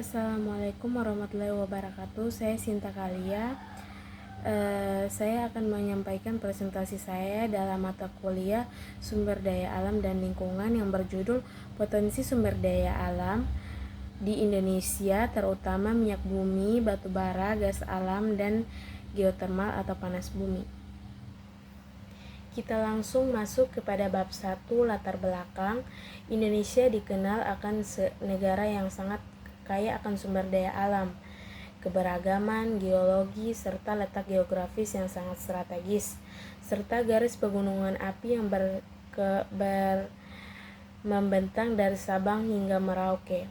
Assalamualaikum warahmatullahi wabarakatuh. Saya Sinta Kalia. Saya akan menyampaikan presentasi saya dalam mata kuliah Sumber Daya Alam dan Lingkungan yang berjudul Potensi Sumber Daya Alam di Indonesia, terutama minyak bumi, batu bara, gas alam, dan geotermal atau panas bumi. Kita langsung masuk kepada bab 1, latar belakang. Indonesia dikenal akan negara yang sangat kaya akan sumber daya alam, keberagaman, geologi, serta letak geografis yang sangat strategis, serta garis pegunungan api yang membentang dari Sabang hingga Merauke,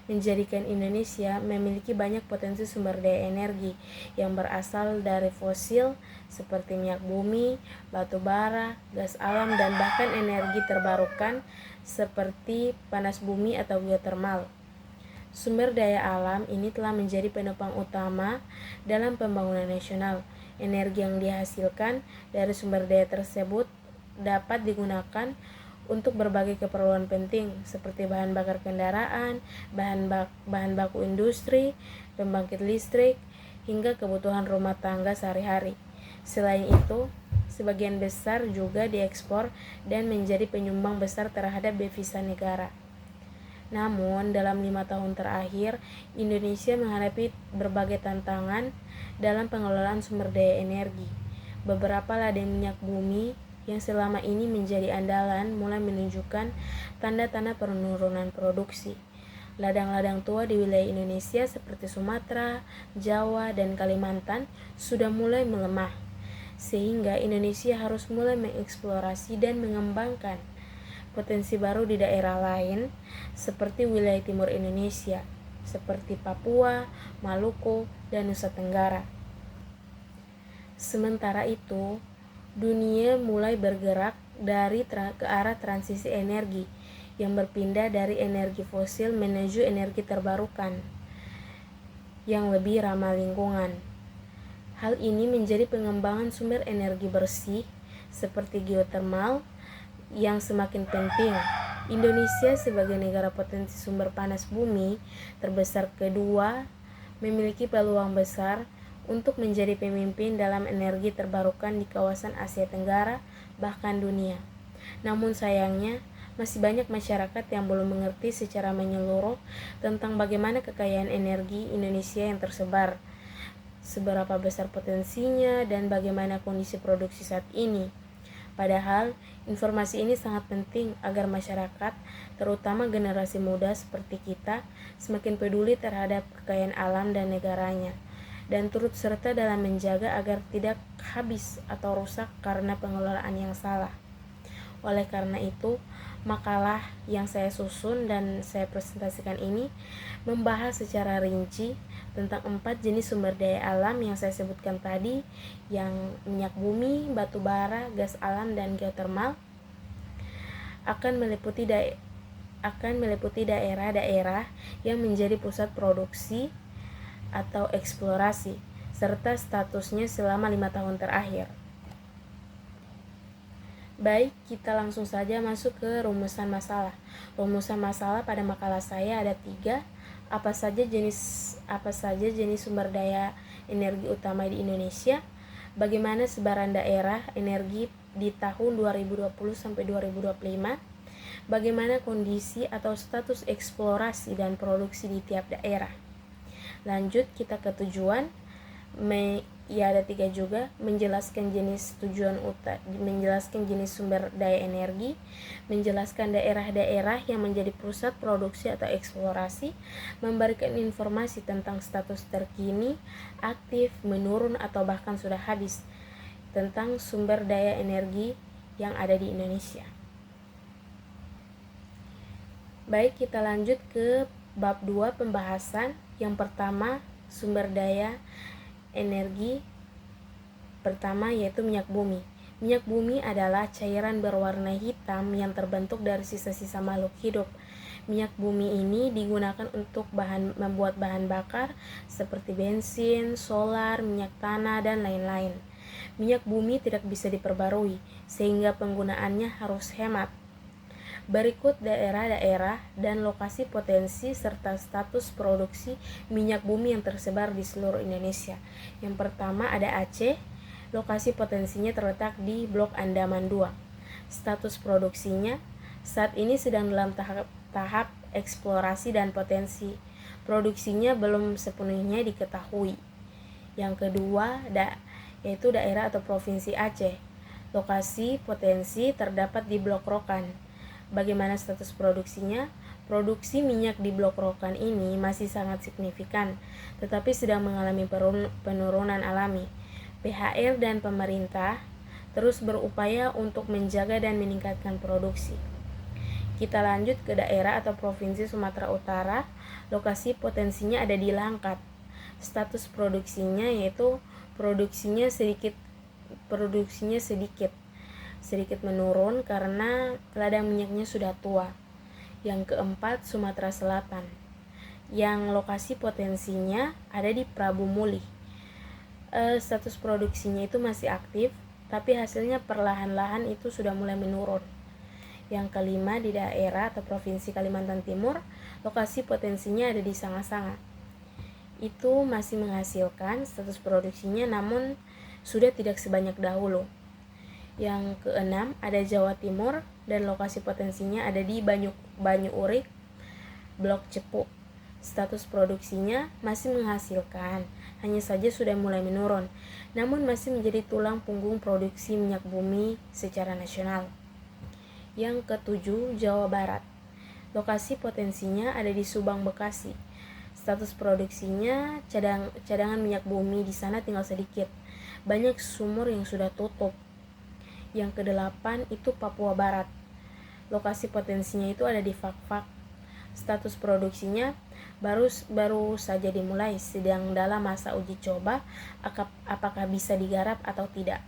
menjadikan Indonesia memiliki banyak potensi sumber daya energi yang berasal dari fosil seperti minyak bumi, batu bara, gas alam, dan bahkan energi terbarukan seperti panas bumi atau geotermal. Sumber daya alam ini telah menjadi penopang utama dalam pembangunan nasional. Energi yang dihasilkan dari sumber daya tersebut dapat digunakan untuk berbagai keperluan penting seperti bahan bakar kendaraan, bahan baku industri, pembangkit listrik, hingga kebutuhan rumah tangga sehari-hari. Selain itu, sebagian besar juga diekspor dan menjadi penyumbang besar terhadap devisa negara. Namun, dalam 5 tahun terakhir, Indonesia menghadapi berbagai tantangan dalam pengelolaan sumber daya energi. Beberapa ladang minyak bumi yang selama ini menjadi andalan mulai menunjukkan tanda-tanda penurunan produksi. Ladang-ladang tua di wilayah Indonesia seperti Sumatera, Jawa, dan Kalimantan sudah mulai melemah, sehingga Indonesia harus mulai mengeksplorasi dan mengembangkan potensi baru di daerah lain seperti wilayah timur Indonesia, seperti Papua, Maluku, dan Nusa Tenggara. Sementara itu, dunia mulai bergerak ke arah transisi energi yang berpindah dari energi fosil menuju energi terbarukan yang lebih ramah lingkungan. Hal ini menjadi pengembangan sumber energi bersih seperti geotermal yang semakin penting. Indonesia sebagai negara potensi sumber panas bumi terbesar kedua memiliki peluang besar untuk menjadi pemimpin dalam energi terbarukan di kawasan Asia Tenggara bahkan dunia. Namun sayangnya masih banyak masyarakat yang belum mengerti secara menyeluruh tentang bagaimana kekayaan energi Indonesia yang tersebar, seberapa besar potensinya, dan bagaimana kondisi produksi saat ini. Padahal, informasi ini sangat penting agar masyarakat, terutama generasi muda seperti kita, semakin peduli terhadap kekayaan alam dan negaranya, dan turut serta dalam menjaga agar tidak habis atau rusak karena pengelolaan yang salah. Oleh karena itu, makalah yang saya susun dan saya presentasikan ini membahas secara rinci tentang 4 jenis sumber daya alam yang saya sebutkan tadi, yang minyak bumi, batu bara, gas alam, dan geotermal, akan meliputi daerah-daerah yang menjadi pusat produksi atau eksplorasi, serta statusnya selama 5 tahun terakhir. Baik, kita langsung saja masuk ke rumusan masalah. Rumusan masalah pada makalah saya ada 3. Apa saja jenis sumber daya energi utama di Indonesia? Bagaimana sebaran daerah energi di tahun 2020 sampai 2025? Bagaimana kondisi atau status eksplorasi dan produksi di tiap daerah? Lanjut kita ke tujuan. Ada 3 juga, menjelaskan jenis sumber daya energi, menjelaskan daerah-daerah yang menjadi pusat produksi atau eksplorasi, memberikan informasi tentang status terkini, aktif, menurun, atau bahkan sudah habis tentang sumber daya energi yang ada di Indonesia. Baik, kita lanjut ke bab 2 pembahasan. Yang pertama, sumber daya energi pertama yaitu minyak bumi. Minyak bumi adalah cairan berwarna hitam yang terbentuk dari sisa-sisa makhluk hidup. Minyak bumi ini digunakan untuk membuat bahan bakar seperti bensin, solar, minyak tanah, dan lain-lain. Minyak bumi tidak bisa diperbarui, sehingga penggunaannya harus hemat. Berikut daerah-daerah dan lokasi potensi serta status produksi minyak bumi yang tersebar di seluruh Indonesia. Yang pertama ada Aceh, lokasi potensinya terletak di Blok Andaman II. Status produksinya saat ini sedang dalam tahap eksplorasi dan potensi produksinya belum sepenuhnya diketahui. Yang kedua yaitu daerah atau provinsi Aceh. Lokasi potensi terdapat di Blok Rokan. Bagaimana status produksinya? Produksi minyak di Blok Rokan ini masih sangat signifikan, tetapi sedang mengalami penurunan alami. PHR dan pemerintah terus berupaya untuk menjaga dan meningkatkan produksi. Kita lanjut ke daerah atau provinsi Sumatera Utara. Lokasi potensinya ada di Langkat. Status produksinya yaitu produksinya sedikit menurun karena ladang minyaknya sudah tua. Yang keempat Sumatera Selatan, yang lokasi potensinya ada di Prabu Mulih. Status produksinya itu masih aktif, tapi hasilnya perlahan-lahan itu sudah mulai menurun. Yang kelima di daerah atau provinsi Kalimantan Timur, lokasi potensinya ada di Sanga-Sanga. Itu masih menghasilkan status produksinya namun sudah tidak sebanyak dahulu. Yang keenam ada Jawa Timur dan lokasi potensinya ada di Banyu Urip, Blok Cepu. Status produksinya masih menghasilkan, hanya saja sudah mulai menurun, namun masih menjadi tulang punggung produksi minyak bumi secara nasional. Yang ketujuh Jawa Barat. Lokasi potensinya ada di Subang, Bekasi. Status produksinya cadangan minyak bumi di sana tinggal sedikit. Banyak sumur yang sudah tutup. Yang kedelapan itu Papua Barat. Lokasi potensinya itu ada di Fakfak. Status produksinya baru saja dimulai, sedang dalam masa uji coba apakah bisa digarap atau tidak.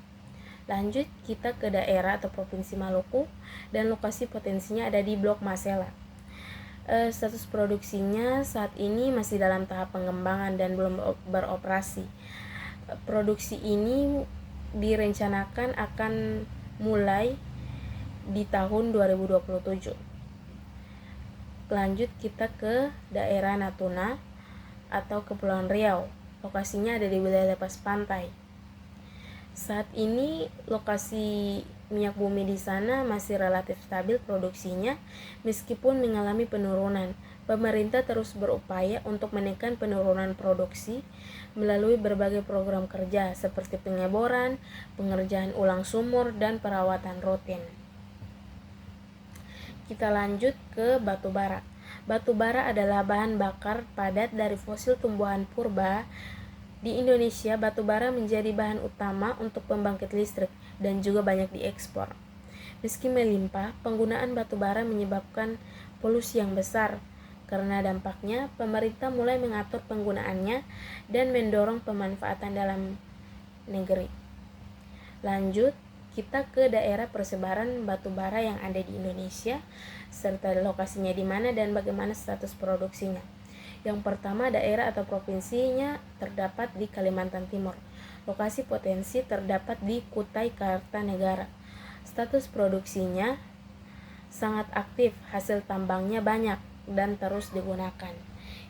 Lanjut kita ke daerah atau provinsi Maluku dan lokasi potensinya ada di Blok Masela. Status produksinya saat ini masih dalam tahap pengembangan dan belum beroperasi. Produksi ini direncanakan akan mulai di tahun 2027. Lanjut kita ke daerah Natuna atau Kepulauan Riau. Lokasinya ada di wilayah lepas pantai. Saat ini lokasi minyak bumi di sana masih relatif stabil produksinya meskipun mengalami penurunan. Pemerintah terus berupaya untuk menekan penurunan produksi melalui berbagai program kerja seperti pengeboran, pengerjaan ulang sumur, dan perawatan rutin. Kita lanjut ke batu bara. Batu bara adalah bahan bakar padat dari fosil tumbuhan purba. Di Indonesia, batu bara menjadi bahan utama untuk pembangkit listrik dan juga banyak diekspor. Meski melimpah, penggunaan batu bara menyebabkan polusi yang besar. Karena dampaknya, pemerintah mulai mengatur penggunaannya dan mendorong pemanfaatan dalam negeri. Lanjut, kita ke daerah persebaran batu bara yang ada di Indonesia, serta lokasinya di mana dan bagaimana status produksinya. Yang pertama, daerah atau provinsinya terdapat di Kalimantan Timur. Lokasi potensi terdapat di Kutai Kartanegara. Status produksinya sangat aktif, hasil tambangnya banyak dan terus digunakan.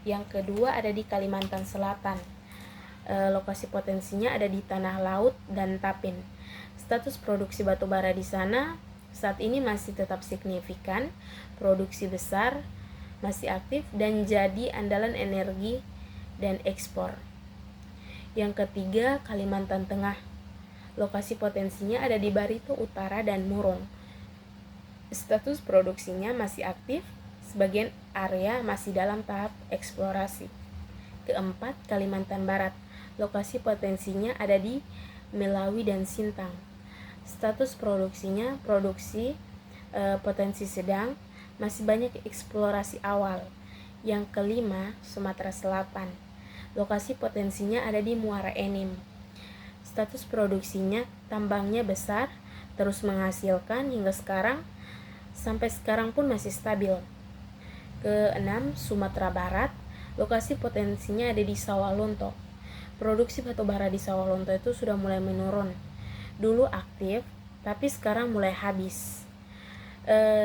Yang kedua ada di Kalimantan Selatan. Lokasi potensinya ada di Tanah Laut dan Tapin. Status produksi batu bara di sana saat ini masih tetap signifikan, produksi besar, masih aktif dan jadi andalan energi dan ekspor. Yang ketiga, Kalimantan Tengah. Lokasi potensinya ada di Barito Utara dan Murung. Status produksinya masih aktif, sebagian area masih dalam tahap eksplorasi. Keempat, Kalimantan Barat. Lokasi potensinya ada di Melawi dan Sintang. Status produksinya potensi sedang, masih banyak eksplorasi awal. Yang kelima, Sumatera Selatan. Lokasi potensinya ada di Muara Enim. Status produksinya tambangnya besar, terus menghasilkan hingga sekarang, sampai sekarang pun masih stabil. Keenam, Sumatera Barat. Lokasi potensinya ada di Sawalunto. Produksi batubara di Sawalunto itu sudah mulai menurun. Dulu aktif, tapi sekarang mulai habis.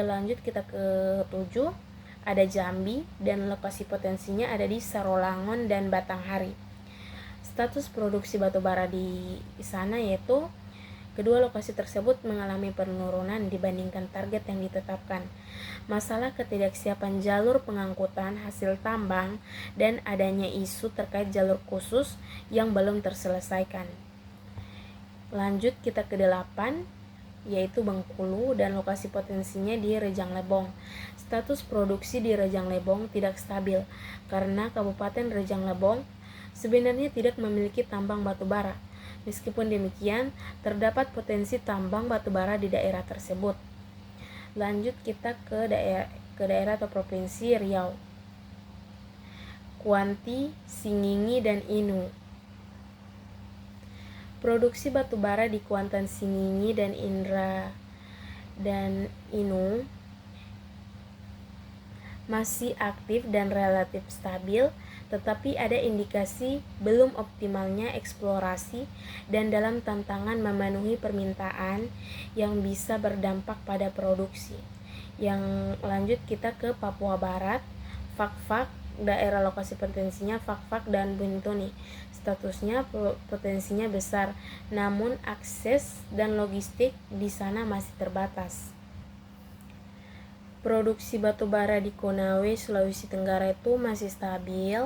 Lanjut kita ke 7, ada Jambi dan lokasi potensinya ada di Sarolangun dan Batanghari. Status produksi batubara di sana yaitu kedua lokasi tersebut mengalami penurunan dibandingkan target yang ditetapkan. Masalah ketidaksiapan jalur pengangkutan hasil tambang dan adanya isu terkait jalur khusus yang belum terselesaikan. Lanjut kita ke 8, yaitu Bengkulu dan lokasi potensinya di Rejang Lebong. Status produksi di Rejang Lebong tidak stabil karena Kabupaten Rejang Lebong sebenarnya tidak memiliki tambang batubara. Meskipun demikian, terdapat potensi tambang batubara di daerah tersebut. Lanjut kita ke daerah atau provinsi Riau. Kuanti, Singingi, dan Inu. Produksi batubara di Kuantan, Singingi, dan Inu masih aktif dan relatif stabil, tetapi ada indikasi belum optimalnya eksplorasi dan dalam tantangan memenuhi permintaan yang bisa berdampak pada produksi. Yang lanjut kita ke Papua Barat, Fak-Fak, daerah lokasi potensinya Fak-Fak dan Bintuni. Statusnya potensinya besar, namun akses dan logistik di sana masih terbatas. Produksi batubara di Konawe, Sulawesi Tenggara itu masih stabil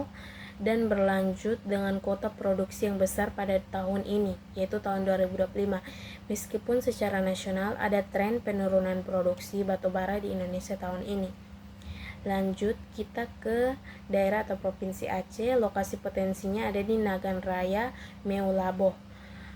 dan berlanjut dengan kuota produksi yang besar pada tahun ini, yaitu tahun 2025. Meskipun secara nasional ada tren penurunan produksi batubara di Indonesia tahun ini. Lanjut kita ke daerah atau provinsi Aceh, lokasi potensinya ada di Nagan Raya, Meulaboh.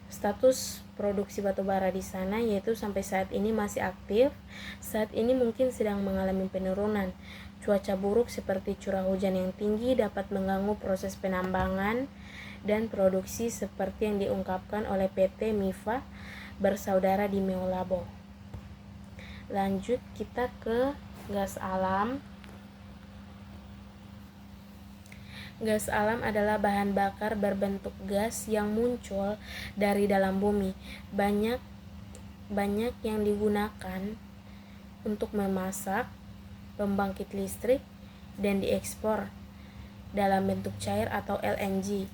Status produksi batubara di sana yaitu sampai saat ini masih aktif. Saat ini mungkin sedang mengalami penurunan. Cuaca buruk seperti curah hujan yang tinggi dapat mengganggu proses penambangan dan produksi seperti yang diungkapkan oleh PT Mifa bersaudara di Meulaboh. Lanjut kita ke gas alam. Gas alam adalah bahan bakar berbentuk gas yang muncul dari dalam bumi. Banyak yang digunakan untuk memasak, pembangkit listrik, dan diekspor dalam bentuk cair atau LNG.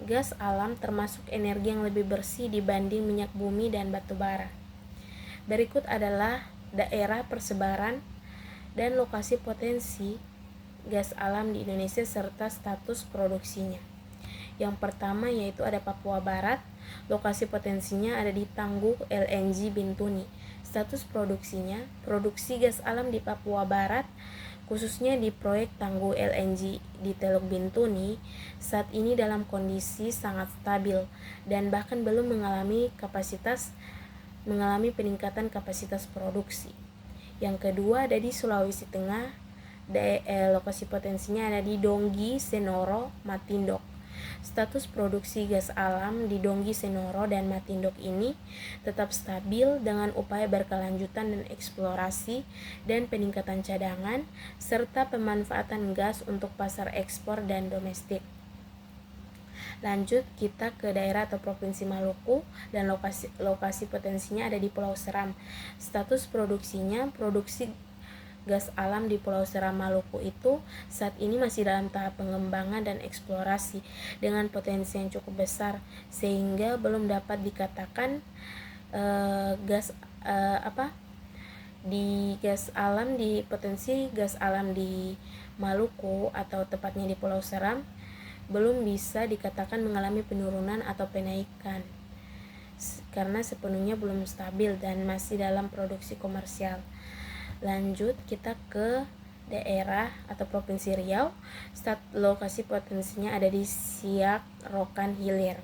Gas alam termasuk energi yang lebih bersih dibanding minyak bumi dan batu bara. Berikut adalah daerah persebaran dan lokasi potensi gas alam di Indonesia serta status produksinya. Yang pertama yaitu ada Papua Barat, lokasi potensinya ada di Tangguh LNG Bintuni. Status produksinya, produksi gas alam di Papua Barat, khususnya di proyek Tangguh LNG di Teluk Bintuni, saat ini dalam kondisi sangat stabil dan bahkan belum mengalami peningkatan kapasitas produksi. Yang kedua ada di Sulawesi Tengah, lokasi potensinya ada di Donggi, Senoro, Matindok. Status produksi gas alam di Donggi, Senoro, dan Matindok ini tetap stabil dengan upaya berkelanjutan dan eksplorasi dan peningkatan cadangan serta pemanfaatan gas untuk pasar ekspor dan domestik. Lanjut kita ke daerah atau provinsi Maluku dan lokasi potensinya ada di Pulau Seram. Status produksinya, produksi gas alam di Pulau Seram Maluku itu saat ini masih dalam tahap pengembangan dan eksplorasi dengan potensi yang cukup besar sehingga belum dapat dikatakan potensi gas alam di Maluku atau tepatnya di Pulau Seram belum bisa dikatakan mengalami penurunan atau penaikan karena sepenuhnya belum stabil dan masih dalam produksi komersial. Lanjut kita ke daerah atau provinsi Riau. Lokasi potensinya ada di Siak, Rokan Hilir.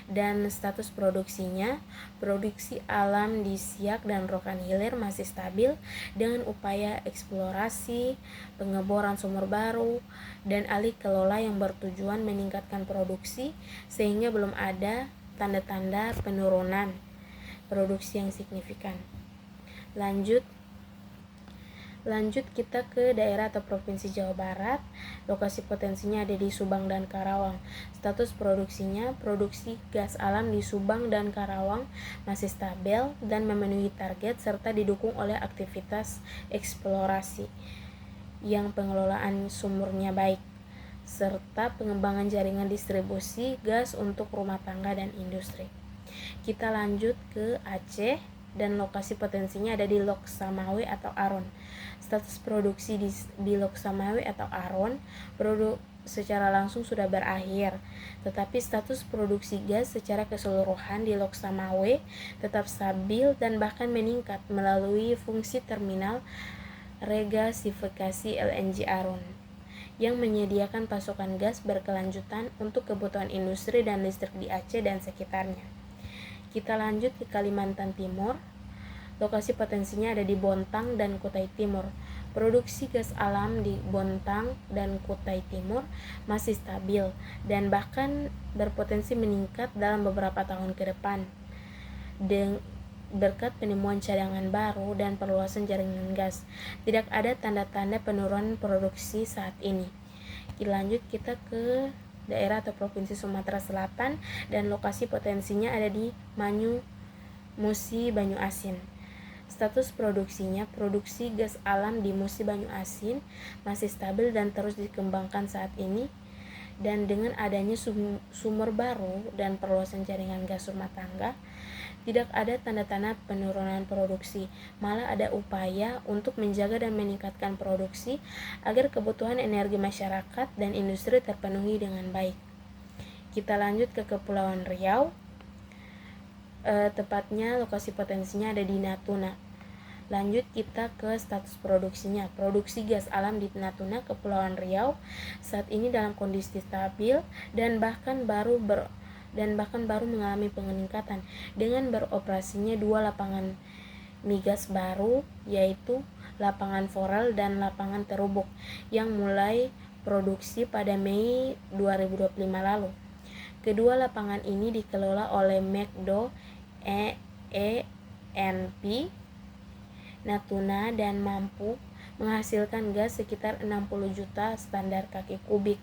Dan status produksinya, produksi alam di Siak dan Rokan Hilir masih stabil dengan upaya eksplorasi, pengeboran sumur baru, dan alih kelola yang bertujuan meningkatkan produksi sehingga belum ada tanda-tanda penurunan produksi yang signifikan. Lanjut kita ke daerah atau provinsi Jawa Barat. Lokasi potensinya ada di Subang dan Karawang. Status produksinya, produksi gas alam di Subang dan Karawang masih stabil dan memenuhi target serta didukung oleh aktivitas eksplorasi yang pengelolaan sumurnya baik, serta pengembangan jaringan distribusi gas untuk rumah tangga dan industri. Kita lanjut ke Aceh dan lokasi potensinya ada di Lok Samawe atau Aron. Status produksi di Lok Samawe atau Aron secara langsung sudah berakhir, tetapi status produksi gas secara keseluruhan di Lok Samawe tetap stabil dan bahkan meningkat melalui fungsi terminal regasifikasi LNG Aron yang menyediakan pasokan gas berkelanjutan untuk kebutuhan industri dan listrik di Aceh dan sekitarnya. Kita lanjut ke Kalimantan Timur. Lokasi potensinya ada di Bontang dan Kutai Timur. Produksi gas alam di Bontang dan Kutai Timur masih stabil dan bahkan berpotensi meningkat dalam beberapa tahun ke depan berkat penemuan cadangan baru dan perluasan jaringan gas. Tidak ada tanda-tanda penurunan produksi saat ini. Lanjut kita ke daerah atau provinsi Sumatera Selatan dan lokasi potensinya ada di Manyu, Musi, Banyu Asin. Status produksinya, produksi gas alam di Musi Banyu Asin masih stabil dan terus dikembangkan saat ini. Dan dengan adanya sumur baru dan perluasan jaringan gas rumah tangga, tidak ada tanda-tanda penurunan produksi, malah ada upaya untuk menjaga dan meningkatkan produksi agar kebutuhan energi masyarakat dan industri terpenuhi dengan baik. Kita lanjut ke Kepulauan Riau. Tepatnya lokasi potensinya ada di Natuna. Lanjut kita ke status produksinya. Produksi gas alam di Natuna, Kepulauan Riau saat ini dalam kondisi stabil dan bahkan baru mengalami peningkatan dengan beroperasinya 2 lapangan migas baru, yaitu lapangan Forel dan lapangan Terubuk yang mulai produksi pada Mei 2025 lalu. Kedua lapangan ini dikelola oleh McDo E&P Natuna dan mampu menghasilkan gas sekitar 60 juta standar kaki kubik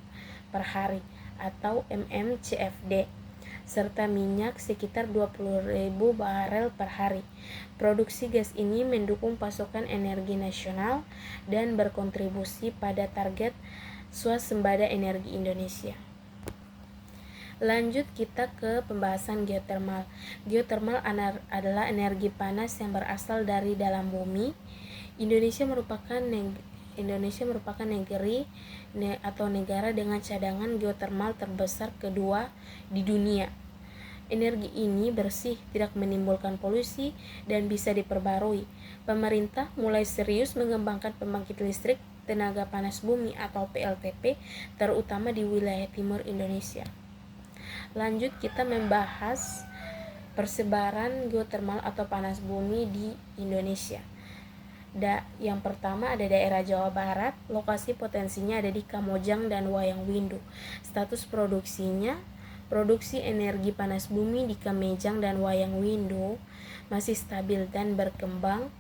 per hari atau MMCFD serta minyak sekitar 20.000 barel per hari. Produksi gas ini mendukung pasokan energi nasional dan berkontribusi pada target swasembada energi Indonesia. Lanjut kita ke pembahasan geotermal. Geotermal adalah energi panas yang berasal dari dalam bumi. Indonesia merupakan negeri atau negara dengan cadangan geotermal terbesar kedua di dunia. Energi ini bersih, tidak menimbulkan polusi, dan bisa diperbarui. Pemerintah mulai serius mengembangkan pembangkit listrik tenaga panas bumi atau PLTP, terutama di wilayah timur Indonesia. Lanjut kita membahas persebaran geotermal atau panas bumi di Indonesia. Yang pertama ada daerah Jawa Barat, lokasi potensinya ada di Kamojang dan Wayang Windu. Status produksinya, produksi energi panas bumi di Kamojang dan Wayang Windu masih stabil dan berkembang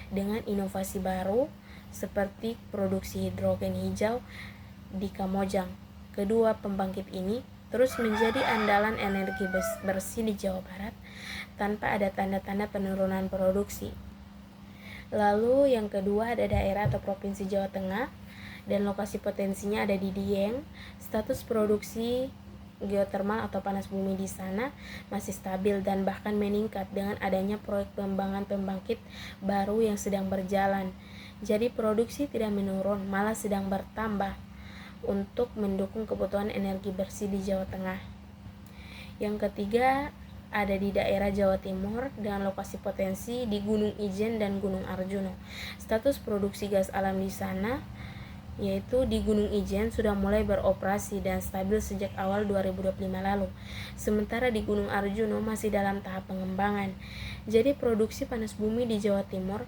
dengan inovasi baru seperti produksi hidrogen hijau di Kamojang. Kedua pembangkit ini terus menjadi andalan energi bersih di Jawa Barat tanpa ada tanda-tanda penurunan produksi. Lalu yang kedua ada daerah atau provinsi Jawa Tengah dan lokasi potensinya ada di Dieng. Status produksi geotermal atau panas bumi di sana masih stabil dan bahkan meningkat dengan adanya proyek pengembangan pembangkit baru yang sedang berjalan. Jadi produksi tidak menurun, malah sedang bertambah untuk mendukung kebutuhan energi bersih di Jawa Tengah. Yang ketiga ada di daerah Jawa Timur dengan lokasi potensi di Gunung Ijen dan Gunung Arjuna. Status produksi gas alam di sana yaitu di Gunung Ijen sudah mulai beroperasi dan stabil sejak awal 2025 lalu. Sementara di Gunung Arjuna masih dalam tahap pengembangan. Jadi produksi panas bumi di Jawa Timur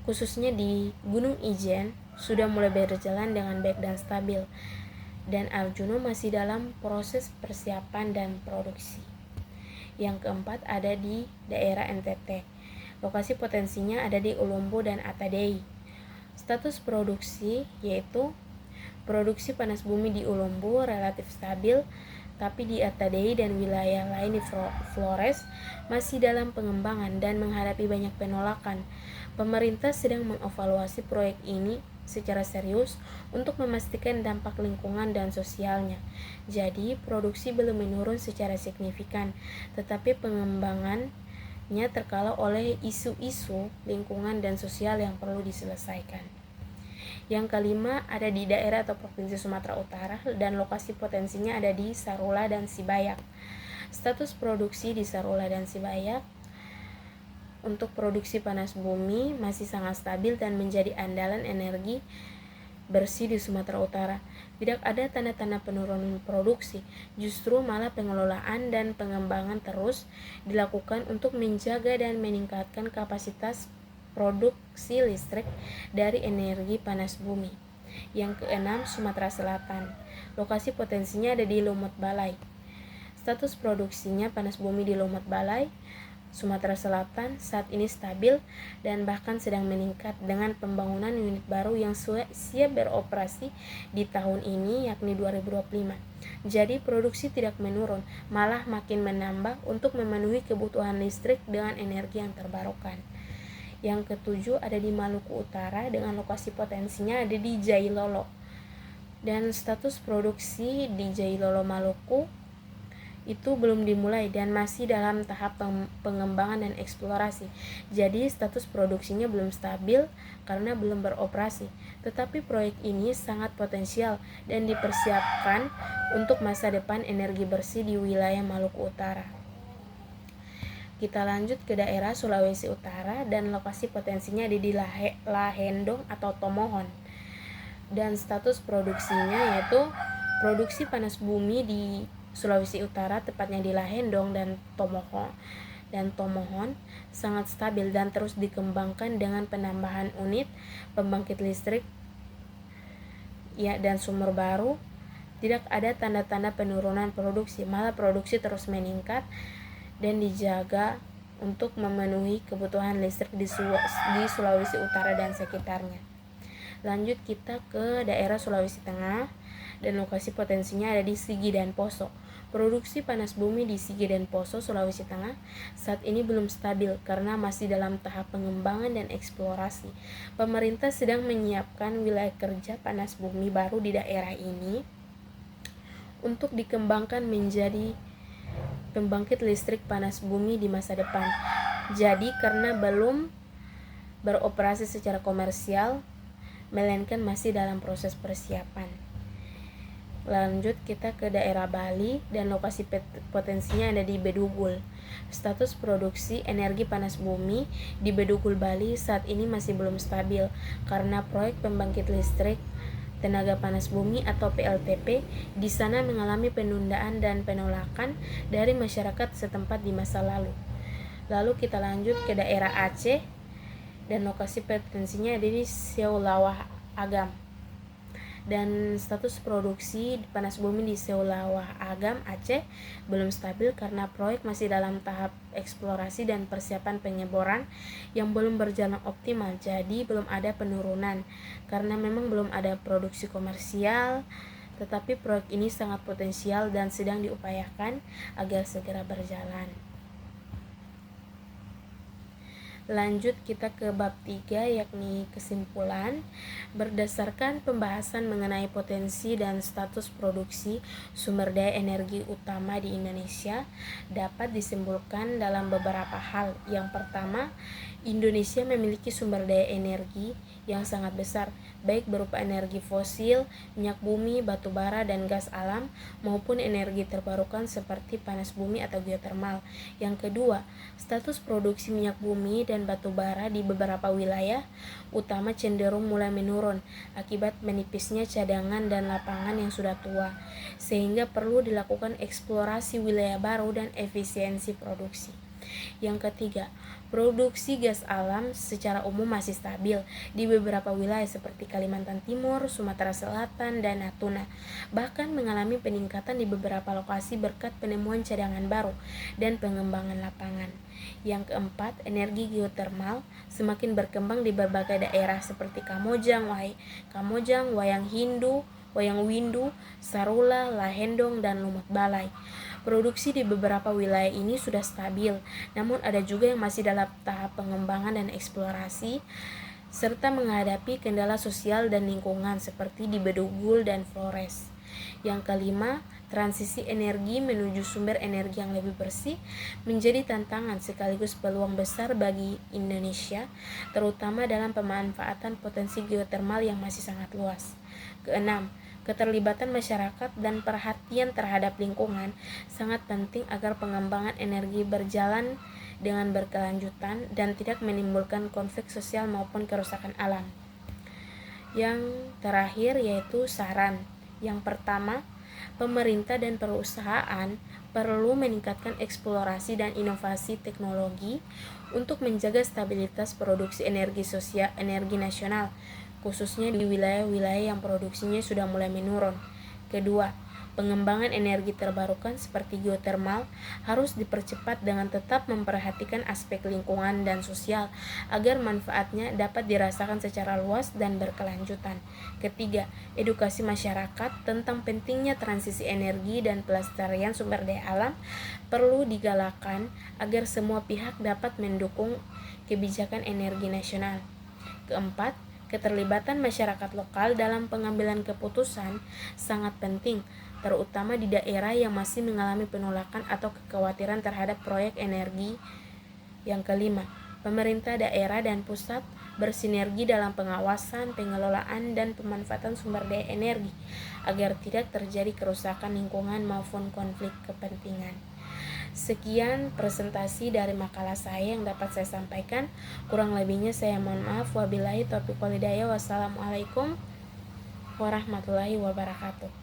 khususnya di Gunung Ijen sudah mulai berjalan dengan baik dan stabil, dan Arjuna masih dalam proses persiapan dan produksi. Yang keempat ada di daerah NTT. Lokasi potensinya ada di Ulumbu dan Atadei. Status produksi yaitu produksi panas bumi di Ulumbu relatif stabil, tapi di Atadei dan wilayah lain di Flores masih dalam pengembangan dan menghadapi banyak penolakan. Pemerintah sedang mengevaluasi proyek ini secara serius untuk memastikan dampak lingkungan dan sosialnya. Jadi, produksi belum menurun secara signifikan, tetapi pengembangannya terkala oleh isu-isu lingkungan dan sosial yang perlu diselesaikan. Yang kelima ada di daerah atau provinsi Sumatera Utara dan lokasi potensinya ada di Sarula dan Sibayak. Status produksi di Sarula dan Sibayak untuk produksi panas bumi masih sangat stabil dan menjadi andalan energi bersih di Sumatera Utara. Tidak ada tanda-tanda penurunan produksi, justru malah pengelolaan dan pengembangan terus dilakukan untuk menjaga dan meningkatkan kapasitas produksi listrik dari energi panas bumi. Yang keenam, Sumatera Selatan. Lokasi potensinya ada di Lumut Balai. Status produksinya panas bumi di Lumut Balai, Sumatera Selatan saat ini stabil dan bahkan sedang meningkat dengan pembangunan unit baru yang siap beroperasi di tahun ini yakni 2025. Jadi produksi tidak menurun, malah makin menambah untuk memenuhi kebutuhan listrik dengan energi yang terbarukan. Yang ketujuh ada di Maluku Utara dengan lokasi potensinya ada di Jailolo. Dan status produksi di Jailolo Maluku itu belum dimulai dan masih dalam tahap pengembangan dan eksplorasi. Jadi status produksinya belum stabil karena belum beroperasi. Tetapi proyek ini sangat potensial dan dipersiapkan untuk masa depan energi bersih di wilayah Maluku Utara. Kita lanjut ke daerah Sulawesi Utara dan lokasi potensinya ada di Lahendong atau Tomohon. Dan status produksinya yaitu produksi panas bumi di Sulawesi Utara, tepatnya di Lahendong dan Tomohon sangat stabil dan terus dikembangkan dengan penambahan unit pembangkit listrik dan sumber baru. Tidak ada tanda-tanda penurunan produksi, malah produksi terus meningkat dan dijaga untuk memenuhi kebutuhan listrik di Sulawesi Utara dan sekitarnya. Lanjut kita ke daerah Sulawesi Tengah dan lokasi potensinya ada di Sigi dan Poso. Produksi panas bumi di Sigi dan Poso, Sulawesi Tengah saat ini belum stabil karena masih dalam tahap pengembangan dan eksplorasi. Pemerintah sedang menyiapkan wilayah kerja panas bumi baru di daerah ini untuk dikembangkan menjadi pembangkit listrik panas bumi di masa depan. Jadi karena belum beroperasi secara komersial, melainkan masih dalam proses persiapan. Lanjut kita ke daerah Bali dan lokasi potensinya ada di Bedugul. Status produksi energi panas bumi di Bedugul Bali saat ini masih belum stabil karena proyek pembangkit listrik tenaga panas bumi atau PLTP di sana mengalami penundaan dan penolakan dari masyarakat setempat di masa lalu. Lalu kita lanjut ke daerah Aceh dan lokasi potensinya ada di Seulawah Agam. Dan status produksi panas bumi di Seulawah Agam Aceh belum stabil karena proyek masih dalam tahap eksplorasi dan persiapan penyeboran yang belum berjalan optimal. Jadi belum ada penurunan karena memang belum ada produksi komersial, tetapi proyek ini sangat potensial dan sedang diupayakan agar segera berjalan. Lanjut kita ke bab 3 yakni kesimpulan. Berdasarkan pembahasan mengenai potensi dan status produksi sumber daya energi utama di Indonesia dapat disimpulkan dalam beberapa hal. Yang pertama, Indonesia memiliki sumber daya energi yang sangat besar, baik berupa energi fosil, minyak bumi, batu bara, dan gas alam, maupun energi terbarukan seperti panas bumi atau geotermal. Yang kedua, status produksi minyak bumi dan batu bara di beberapa wilayah utama cenderung mulai menurun akibat menipisnya cadangan dan lapangan yang sudah tua, sehingga perlu dilakukan eksplorasi wilayah baru dan efisiensi produksi. Yang ketiga, produksi gas alam secara umum masih stabil di beberapa wilayah seperti Kalimantan Timur, Sumatera Selatan, dan Natuna. Bahkan mengalami peningkatan di beberapa lokasi berkat penemuan cadangan baru dan pengembangan lapangan. Yang keempat, energi geotermal semakin berkembang di berbagai daerah seperti Kamojang, Wayang Windu, Sarula, Lahendong, dan Lumut Balai. Produksi di beberapa wilayah ini sudah stabil, namun ada juga yang masih dalam tahap pengembangan dan eksplorasi, serta menghadapi kendala sosial dan lingkungan seperti di Bedugul dan Flores. Yang kelima, transisi energi menuju sumber energi yang lebih bersih menjadi tantangan sekaligus peluang besar bagi Indonesia, terutama dalam pemanfaatan potensi geotermal yang masih sangat luas. Keenam, keterlibatan masyarakat dan perhatian terhadap lingkungan sangat penting agar pengembangan energi berjalan dengan berkelanjutan dan tidak menimbulkan konflik sosial maupun kerusakan alam. Yang terakhir yaitu saran. Yang pertama, pemerintah dan perusahaan perlu meningkatkan eksplorasi dan inovasi teknologi untuk menjaga stabilitas produksi energi nasional, khususnya di wilayah-wilayah yang produksinya sudah mulai menurun. Kedua, pengembangan energi terbarukan seperti geotermal harus dipercepat dengan tetap memperhatikan aspek lingkungan dan sosial agar manfaatnya dapat dirasakan secara luas dan berkelanjutan. Ketiga, edukasi masyarakat tentang pentingnya transisi energi dan pelestarian sumber daya alam perlu digalakkan agar semua pihak dapat mendukung kebijakan energi nasional. Keempat, keterlibatan masyarakat lokal dalam pengambilan keputusan sangat penting, terutama di daerah yang masih mengalami penolakan atau kekhawatiran terhadap proyek energi. Yang kelima, pemerintah daerah dan pusat bersinergi dalam pengawasan, pengelolaan, dan pemanfaatan sumber daya energi agar tidak terjadi kerusakan lingkungan maupun konflik kepentingan. Sekian presentasi dari makalah saya yang dapat saya sampaikan. Kurang lebihnya saya mohon maaf. Wabillahi taufiq wal hidayah. Wassalamualaikum warahmatullahi wabarakatuh.